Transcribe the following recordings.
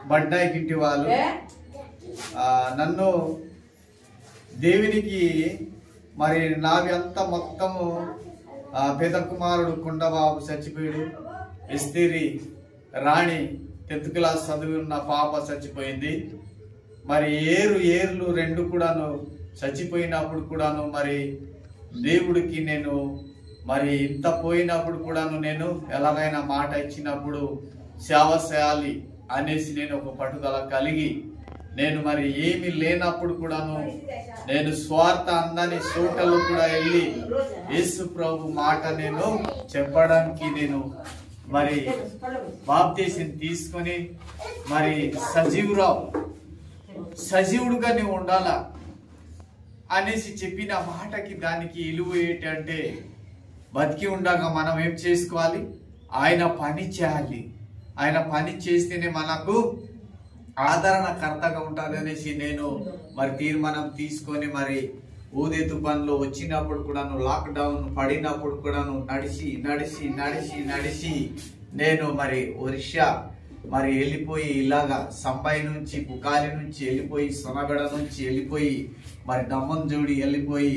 బడ్డాయికింటి వాళ్ళు నన్ను దేవునికి మరి నావి అంతా మొత్తము పెద్ద కుమారుడు కుండబాబు చచ్చిపోయాడు. ఎస్తేరి రాణి 10th క్లాస్ చదివి ఉన్న పాప చచ్చిపోయింది. మరి ఏర్లు 2 కూడాను చచ్చిపోయినప్పుడు కూడాను మరి దేవుడికి నేను మరి ఇంత పోయినప్పుడు కూడాను నేను ఎలాగైనా మాట ఇచ్చినప్పుడు సేవ చేయాలి అనేసి నేను ఒక పట్టుదల కలిగి నేను మరి ఏమి లేనప్పుడు కూడాను నేను స్వార్థ అందని చోటలో కూడా వెళ్ళి యేసు ప్రభు మాట నేను చెప్పడానికి నేను మరి బాప్తీసం తీసుకొని మరి సజీవుడుగా నువ్వు ఉండాలా అనేసి చెప్పిన మాటకి దానికి విలువ ఏంటంటే బతికి ఉండగా మనం ఏం చేసుకోవాలి? ఆయన పని చేయాలి. ఆయన పని చేస్తేనే మనకు ఆదరణకర్తగా ఉంటుంది అనేసి నేను మరి తీర్మానం తీసుకొని మరి ఊదేతు పనిలో వచ్చినప్పుడు కూడాను లాక్డౌన్ పడినప్పుడు కూడాను నడిచి నేను మరి ఒరిస్సా మరి వెళ్ళిపోయి ఇలాగా సంబాయి నుంచి పుకాలి నుంచి వెళ్ళిపోయి సొనగడ నుంచి వెళ్ళిపోయి మరి దమ్మంజోడి వెళ్ళిపోయి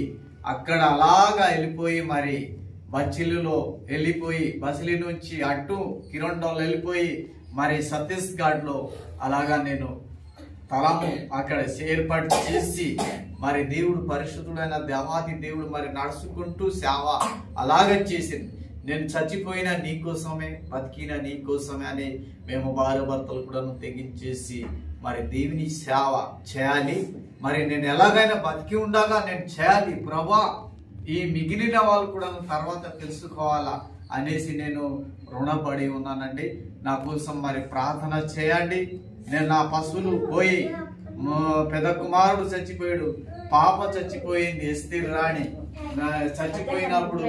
అక్కడ అలాగా వెళ్ళిపోయి మరి బచ్చిలిలో వెళ్ళిపోయి బసిలి నుంచి అటు కిరండోలు వెళ్ళిపోయి మరి ఛత్తీస్గఢ్ లో అలాగా నేను తలము అక్కడ ఏర్పాటు చేసి మరి దేవుడు పరిశుద్ధుడైన దేవాది దేవుడు మరి నడుచుకుంటూ సేవ అలాగే చేసింది. నేను చచ్చిపోయినా నీకోసమే బతికినా నీకోసమే అని మేము భార్య భర్తలు కూడా తెగించేసి మరి దేవుని సేవ చేయాలి. మరి నేను ఎలాగైనా బతికి ఉండగా నేను చేయాలి ప్రభా, ఈ మిగిలిన వాళ్ళు కూడా తర్వాత తెలుసుకోవాలా అనేసి నేను రుణపడి ఉన్నానండి. నా కోసం మరి ప్రార్థన చేయండి. నేను నా పశువులు పోయి పెద్ద కుమారుడు చచ్చిపోయాడు, పాప చచ్చిపోయింది, ఎస్తేరి రాణి చచ్చిపోయినప్పుడు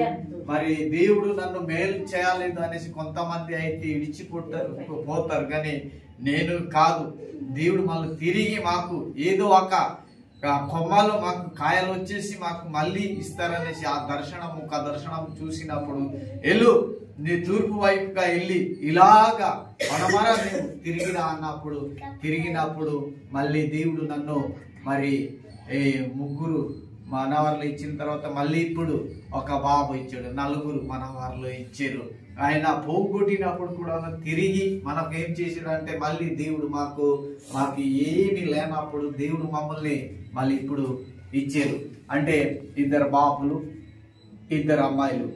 మరి దేవుడు నన్ను మేలు చేయలేదు అనేసి కొంతమంది అయితే పోతారు కానీ నేను కాదు. దేవుడు మళ్ళీ తిరిగి మాకు ఏదో ఒక కొమ్మలో మాకు కాయలు వచ్చేసి మాకు మళ్ళీ ఇస్తారనేసి ఆ దర్శనం చూసినప్పుడు వెళ్ళు నీ తూర్పు వైపుగా వెళ్ళి ఇలాగా మనమరా నేను తిరిగినప్పుడు మళ్ళీ దేవుడు నన్ను మరి 3 మనవార్లు ఇచ్చిన తర్వాత మళ్ళీ ఇప్పుడు ఒక బాబు ఇచ్చాడు, 4 మనవార్లు ఇచ్చారు. ఆయన పోగొట్టినప్పుడు కూడా తిరిగి మనకు ఏం చేసాడు అంటే మళ్ళీ దేవుడు మాకు ఏమి లేనప్పుడు దేవుడు మమ్మల్ని మళ్ళీ ఇప్పుడు ఇచ్చారు. అంటే 2 బాబులు 2 అమ్మాయిలు